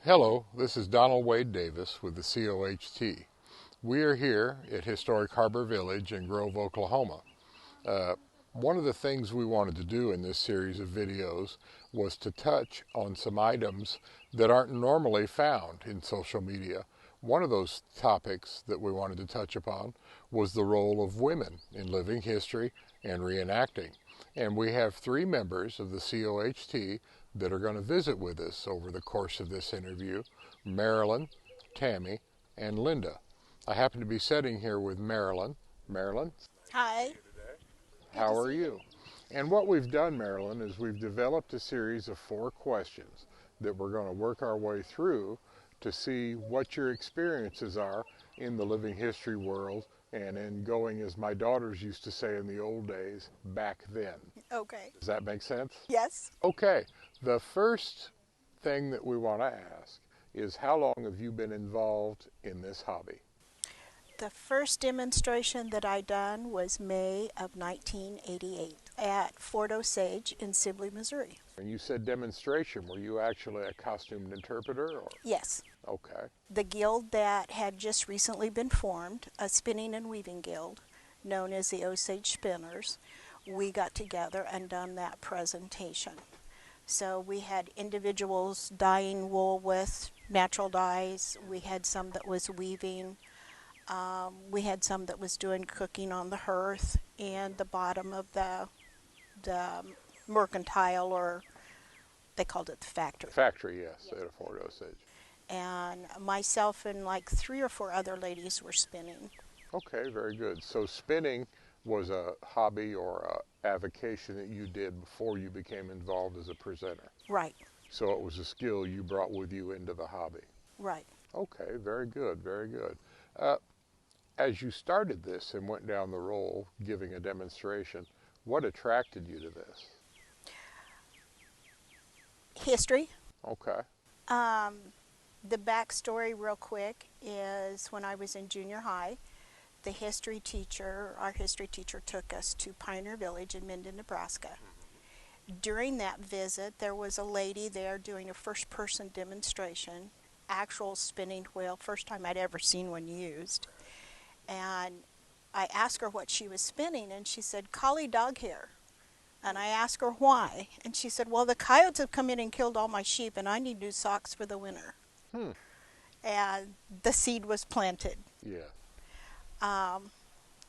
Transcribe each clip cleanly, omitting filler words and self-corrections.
Hello, this is Donald Wade Davis with the COHT. We are here at Historic Harbor Village in Grove, Oklahoma. One of the things we wanted to do in this series of videos was to touch on some items that aren't normally found in social media. One of those topics that we wanted to touch upon was the role of women in living history and reenacting. And we have three members of the COHT that are going to visit with us over the course of this interview: Marilyn, Tammy, and Linda. I happen to be sitting here with Marilyn. Marilyn, Hi. how are you? And what we've done, Marilyn, is we've developed a series of 4 questions that we're going to work our way through to see what your experiences are in the living history world and in going, as my daughters used to say in the old days, back then. Okay. Does that make sense? Yes. Okay. The first thing that we want to ask is, how long have you been involved in this hobby? The first demonstration that I done was May of 1988 at Fort Osage in Sibley, Missouri. And you said demonstration. Were you actually a costumed interpreter? Or? Yes. Okay. The guild that had just recently been formed, a spinning and weaving guild known as the Osage Spinners, we got together and done that presentation. So we had individuals dyeing wool with natural dyes. We had some that was weaving. We had some that was doing cooking on the hearth and the bottom of the mercantile, or they called it the factory. Factory, yes, at Fort Osage. And myself and like 3 or 4 other ladies were spinning. Okay, very good. So spinning was a hobby or a avocation that you did before you became involved as a presenter. Right. So it was a skill you brought with you into the hobby. Right. Okay, very good, very good. As you started this and went down the role giving a demonstration, what attracted you to this? History. Okay. The backstory real quick is when I was in junior high, our history teacher took us to Pioneer Village in Minden, Nebraska. During that visit, there was a lady there doing a first-person demonstration, actual spinning wheel, first time I'd ever seen one used. And I asked her what she was spinning, and she said, collie dog hair. And I asked her why, and she said, well, the coyotes have come in and killed all my sheep, and I need new socks for the winter. And the seed was planted. Yeah.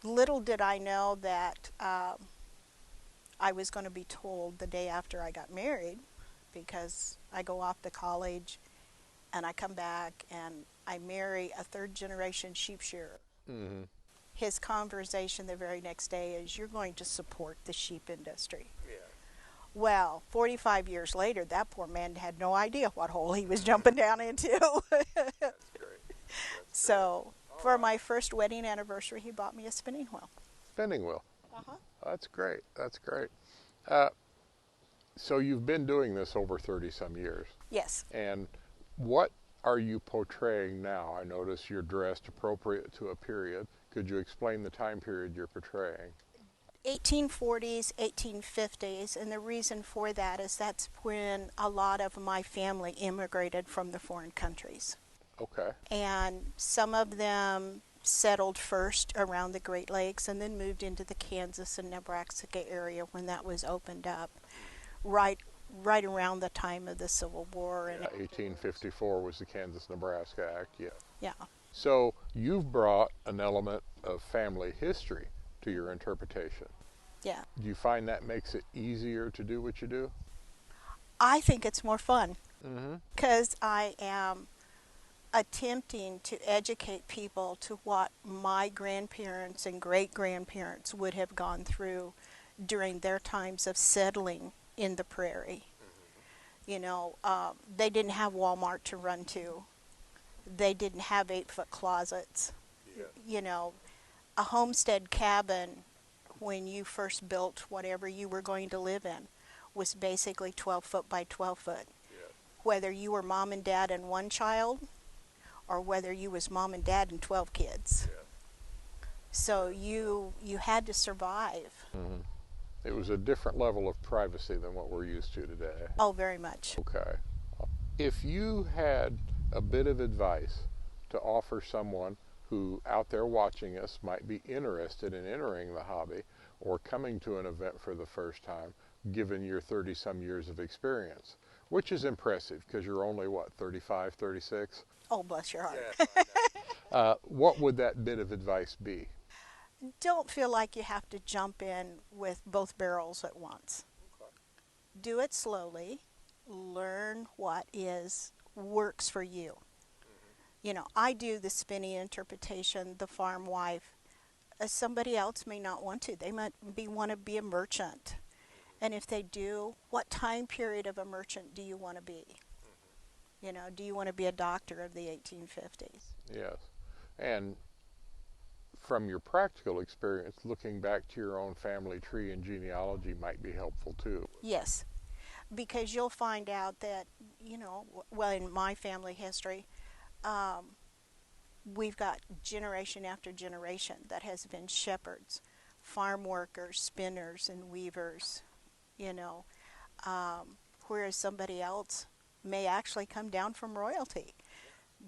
Little did I know that I was going to be told the day after I got married, because I go off to college and I come back and I marry a 3rd-generation sheep shearer. Mm-hmm. His conversation the very next day is, you're going to support the sheep industry. Yeah. Well, 45 years later, that poor man had no idea what hole he was jumping down into. That's great. That's So, for my first wedding anniversary, he bought me a spinning wheel. Spinning wheel. Uh-huh. That's great. That's great. So you've been doing this over 30-some years. Yes. And what are you portraying now? I notice you're dressed appropriate to a period. Could you explain the time period you're portraying? 1840s, 1850s, and the reason for that is that's when a lot of my family immigrated from the foreign countries. Okay. And some of them settled first around the Great Lakes and then moved into the Kansas and Nebraska area when that was opened up, right around the time of the Civil War. And 1854 was the Kansas-Nebraska Act, yeah. yeah. So you've brought an element of family history to your interpretation. Yeah. Do you find that makes it easier to do what you do? I think it's more fun Mm-hmm. because I am attempting to educate people to what my grandparents and great-grandparents would have gone through during their times of settling in the prairie. You know, they didn't have Walmart to run to. They didn't have 8-foot closets. Yeah. You know, a homestead cabin, when you first built whatever you were going to live in, was basically 12 foot by 12 foot. Yeah. Whether you were mom and dad and 1 child, or whether you was mom and dad and 12 kids. Yeah. So you had to survive. Mm-hmm. It was a different level of privacy than what we're used to today. Oh, very much. Okay. If you had a bit of advice to offer someone who out there watching us might be interested in entering the hobby or coming to an event for the first time, given your 30 some years of experience, which is impressive because you're only what, 35, 36? Oh, bless your heart. What would that bit of advice be? Don't feel like you have to jump in with both barrels at once. Do it slowly. Learn what is works for you. You know, I do the spinning interpretation, the farm wife. Somebody else may not want to. They might want to be a merchant. And if they do, what time period of a merchant do you want to be? You know, do you want to be a doctor of the 1850s? Yes. And from your practical experience, looking back to your own family tree and genealogy might be helpful too. Yes, because you'll find out that, you know, well, in my family history, um, we've got generation after generation that has been shepherds, farm workers, spinners, and weavers, you know, whereas somebody else may actually come down from royalty.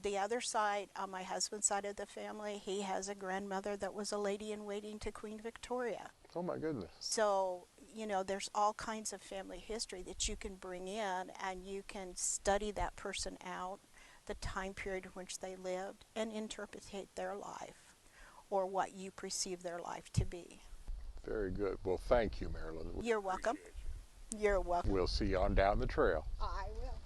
The other side, on my husband's side of the family, he has a grandmother that was a lady in waiting to Queen Victoria. Oh my goodness. So, you know, there's all kinds of family history that you can bring in, and you can study that person out, the time period in which they lived, and interpretate their life or what you perceive their life to be. Very good. Well, thank you, Marilyn. You're welcome. You're welcome. We'll see you on down the trail. I will.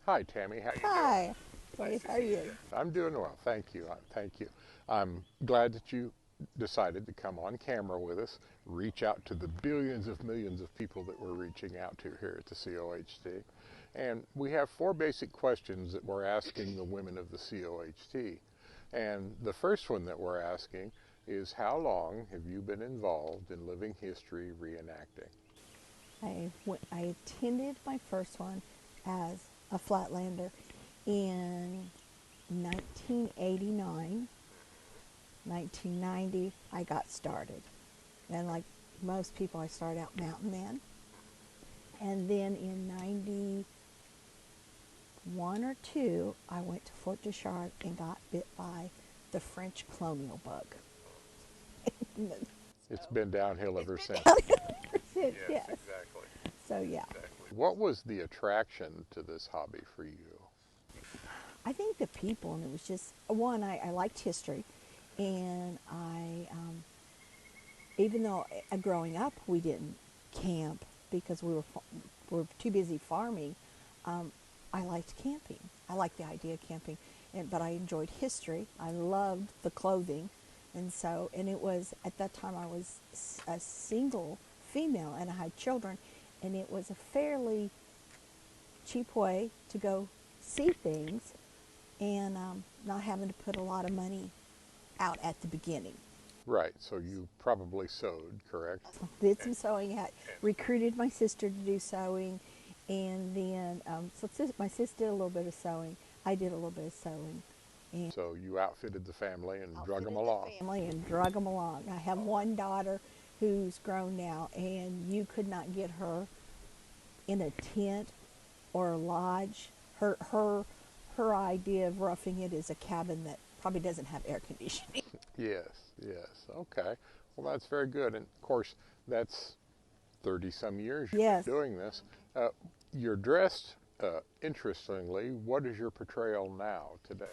Hi, Tammy. How you Hi, Dave. How are you? doing? I'm doing well. Thank you. Thank you. I'm glad that you decided to come on camera with us, reach out to the billions of millions of people that we're reaching out to here at the COHT. And we have 4 basic questions that we're asking the women of the COHT. And the first one that we're asking is, how long have you been involved in living history reenacting? I attended my first one as a Flatlander in 1989. 1990, I got started. And like most people, I started out Mountain Man. And then in 91 or 2, I went to Fort de Chartres and got bit by the French colonial bug. It's been downhill ever since. Yes. Exactly. So yeah. What was the attraction to this hobby for you? I think the people, and it was just, one, I liked history, and even though growing up we didn't camp because we were too busy farming, I liked camping. I liked the idea of camping, but I enjoyed history. I loved the clothing, and it was, at that time I was a single female and I had children, and it was a fairly cheap way to go see things and not having to put a lot of money out at the beginning. Right, so you probably sewed, correct? Did some sewing, recruited my sister to do sewing, and then my sister did a little bit of sewing. I did a little bit of sewing. And So you outfitted the family and drug them along. and drug them along. I have one daughter who's grown now, and you could not get her in a tent or a lodge. Her idea of roughing it is a cabin that probably doesn't have air conditioning. Yes, okay. Well, that's very good. And of course, that's 30 some years you've Yes. been doing this. You're dressed, interestingly. What is your portrayal now, today?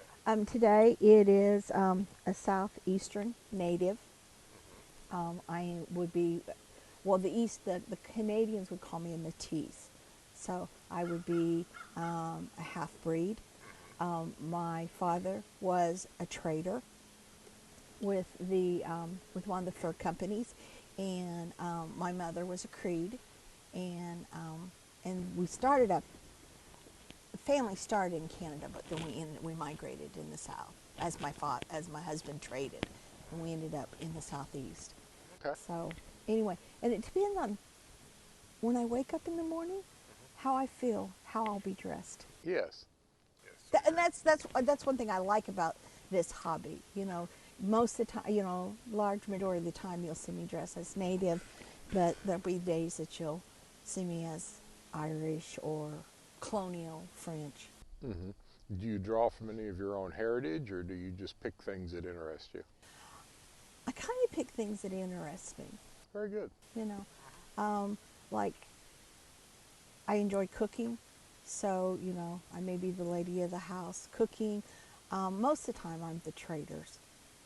Today it is a southeastern native. I would be, well, the Canadians would call me a Métis. So I would be a half-breed. My father was a trader with one of the fur companies, and my mother was a Creed, and we started up. The family started in Canada, but then we migrated in the South as my husband traded, and we ended up in the Southeast. Okay. So anyway, and it depends on when I wake up in the morning, how I feel, how I'll be dressed. Yes. And that's one thing I like about this hobby. You know, most of the time, large majority of the time you'll see me dressed as native, but there'll be days that you'll see me as Irish or colonial French. Hmm. Do you draw from any of your own heritage, or do you just pick things that interest you? I kind of pick things that interest me, Very good. you know. Like, I enjoy cooking, so, I may be the lady of the house cooking. Most of the time, I'm the trader's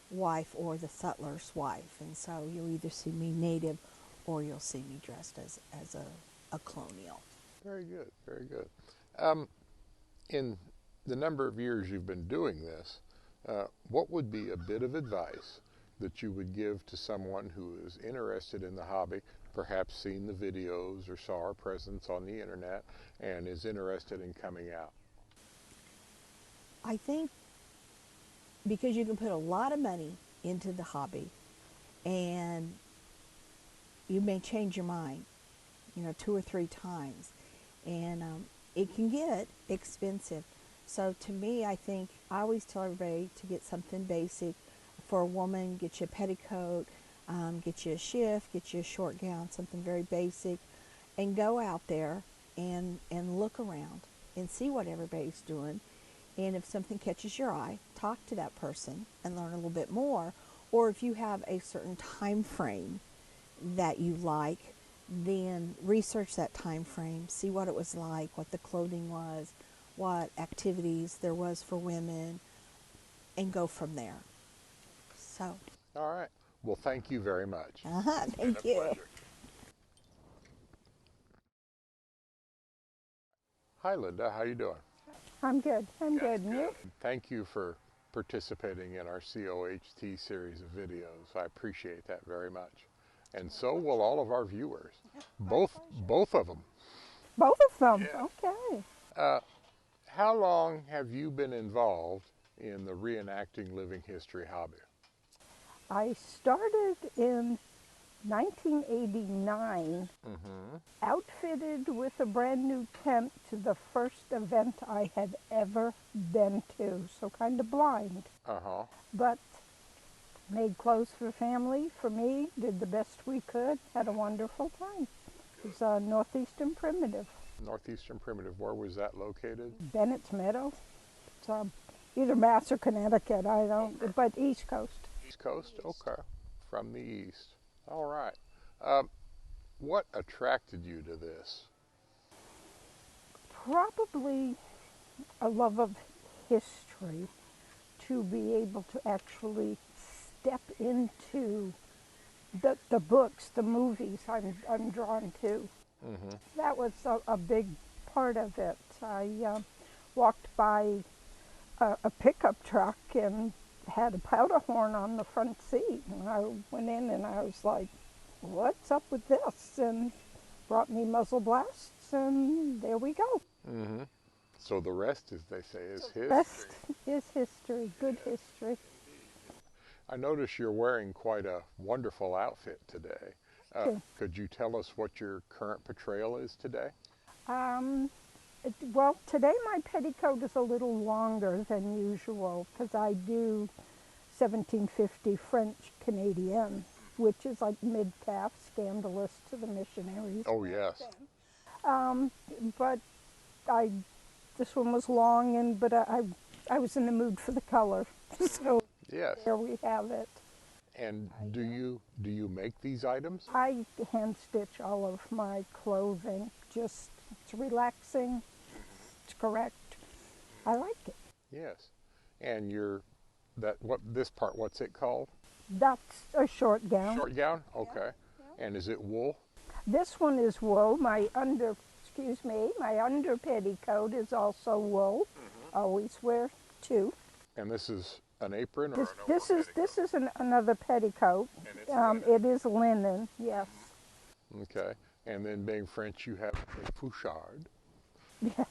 wife or the sutler's wife, and so you'll either see me native or you'll see me dressed as a colonial. Very good. Very good. In the number of years you've been doing this, what would be a bit of advice that you would give to someone who is interested in the hobby, perhaps seen the videos or saw our presence on the internet, and is interested in coming out? I think because you can put a lot of money into the hobby and you may change your mind, 2 or 3 times, and it can get expensive. So to me, I think I always tell everybody to get something basic. For a woman, get you a petticoat, get you a shift, get you a short gown, something very basic, and go out there and look around and see what everybody's doing. And if something catches your eye, talk to that person and learn a little bit more. Or if you have a certain time frame that you like, then research that time frame, see what it was like, what the clothing was, what activities there was for women, and go from there. So, All right. Well, thank you very much. thank you. Pleasure. Hi, Linda. How you doing? I'm good. I'm good. And you? Thank you for participating in our COHT series of videos. I appreciate that very much. And so will all of our viewers. Both of them. Both of them. Yeah. Okay. How long have you been involved in the reenacting living history hobby? I started in 1989, outfitted with a brand new tent to the first event I had ever been to. So kind of blind. Uh-huh. But made clothes for family, for me, did the best we could, had a wonderful time. It was Northeastern Primitive. Northeastern Primitive. Where was that located? Bennett's Meadow. It's either Mass or Connecticut, I don't, but East Coast. East Coast? Okay. From the east. All right. What attracted you to this? Probably a love of history, to be able to actually step into the books, the movies I'm drawn to. Mm-hmm. That was a big part of it. I walked by a pickup truck and had a powder horn on the front seat, and I went in and I was like, what's up with this? And brought me muzzle blasts, and there we go. Mm-hmm. So the rest, as they say, is history. Rest is history, good history. I notice you're wearing quite a wonderful outfit today. Could you tell us what your current portrayal is today? Well, today my petticoat is a little longer than usual because I do 1750 French Canadian, which is like mid-calf, scandalous to the missionaries. Oh, yes. But this one was long, but I was in the mood for the color, so Yes. there we have it. And do you make these items? I hand stitch all of my clothing. Just, it's relaxing, it's correct. I like it. Yes. And what's it called? That's a short gown. Short gown? Okay. And is it wool? This one is wool. My under petticoat is also wool. Always wear two. And this is an apron or This is another petticoat. It is linen. Yes. Okay. And then being French, you have a fourchard, Yes.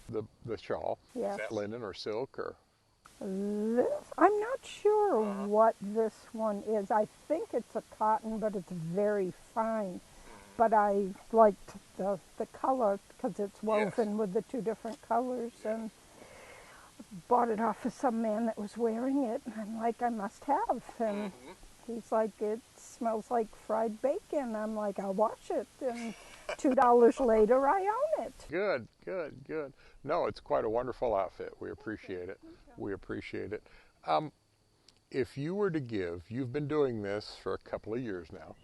the shawl. Yes. Is that linen or silk or? I'm not sure what this one is. I think it's a cotton, but it's very fine. But I liked the color because it's woven with the two different colors, and bought it off of some man that was wearing it. And I'm like, I must have. And he's like, it smells like fried bacon. I'm like, I'll wash it. And $2 later, I own it. Good, good, good. No, it's quite a wonderful outfit. We appreciate it. We appreciate it. If you were to give, you've been doing this for a couple of years now,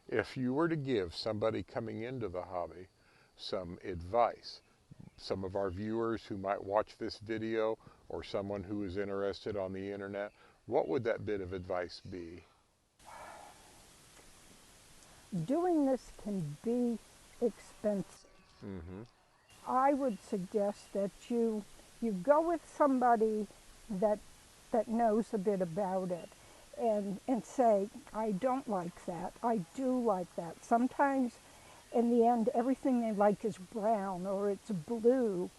if you were to give somebody coming into the hobby some advice, some of our viewers who might watch this video or someone who is interested on the internet, what would that bit of advice be? Doing this can be expensive. I would suggest that you go with somebody that knows a bit about it and say, I don't like that, I do like that. Sometimes in the end everything they like is brown, or it's blue,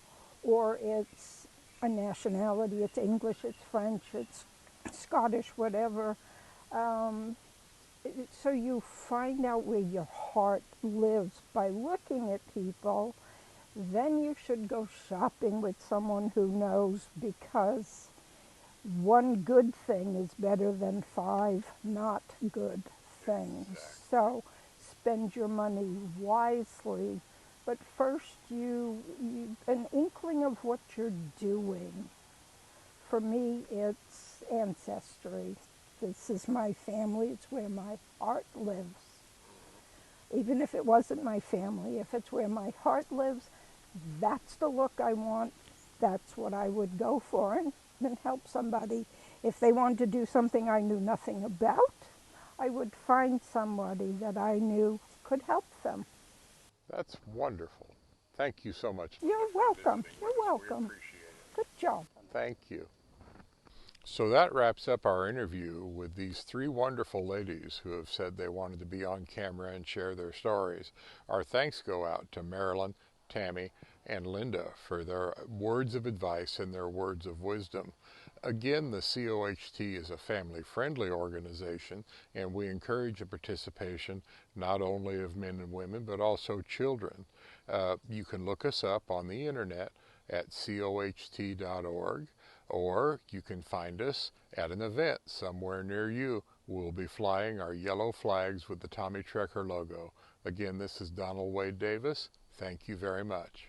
or it's a nationality, it's English, it's French, it's Scottish, whatever. So you find out where your heart lives by looking at people. Then you should go shopping with someone who knows, because one good thing is better than 5 not good things. So spend your money wisely, but first an inkling of what you're doing. For me, it's ancestry. This is my family. It's where my heart lives. Even if it wasn't my family, if it's where my heart lives, that's the look I want. That's what I would go for, and help somebody. If they wanted to do something I knew nothing about, I would find somebody that I knew could help them. That's wonderful. Thank you so much. You're welcome. You're welcome. We appreciate it. Good job. Thank you. So that wraps up our interview with these 3 wonderful ladies who have said they wanted to be on camera and share their stories. Our thanks go out to Marilyn, Tammy, and Linda for their words of advice and their words of wisdom. Again, the COHT is a family-friendly organization, and we encourage the participation not only of men and women, but also children. You can look us up on the internet at coht.org, or you can find us at an event somewhere near you. We'll be flying our yellow flags with the Tommy Trecker logo. Again, this is Donald Wade Davis. Thank you very much.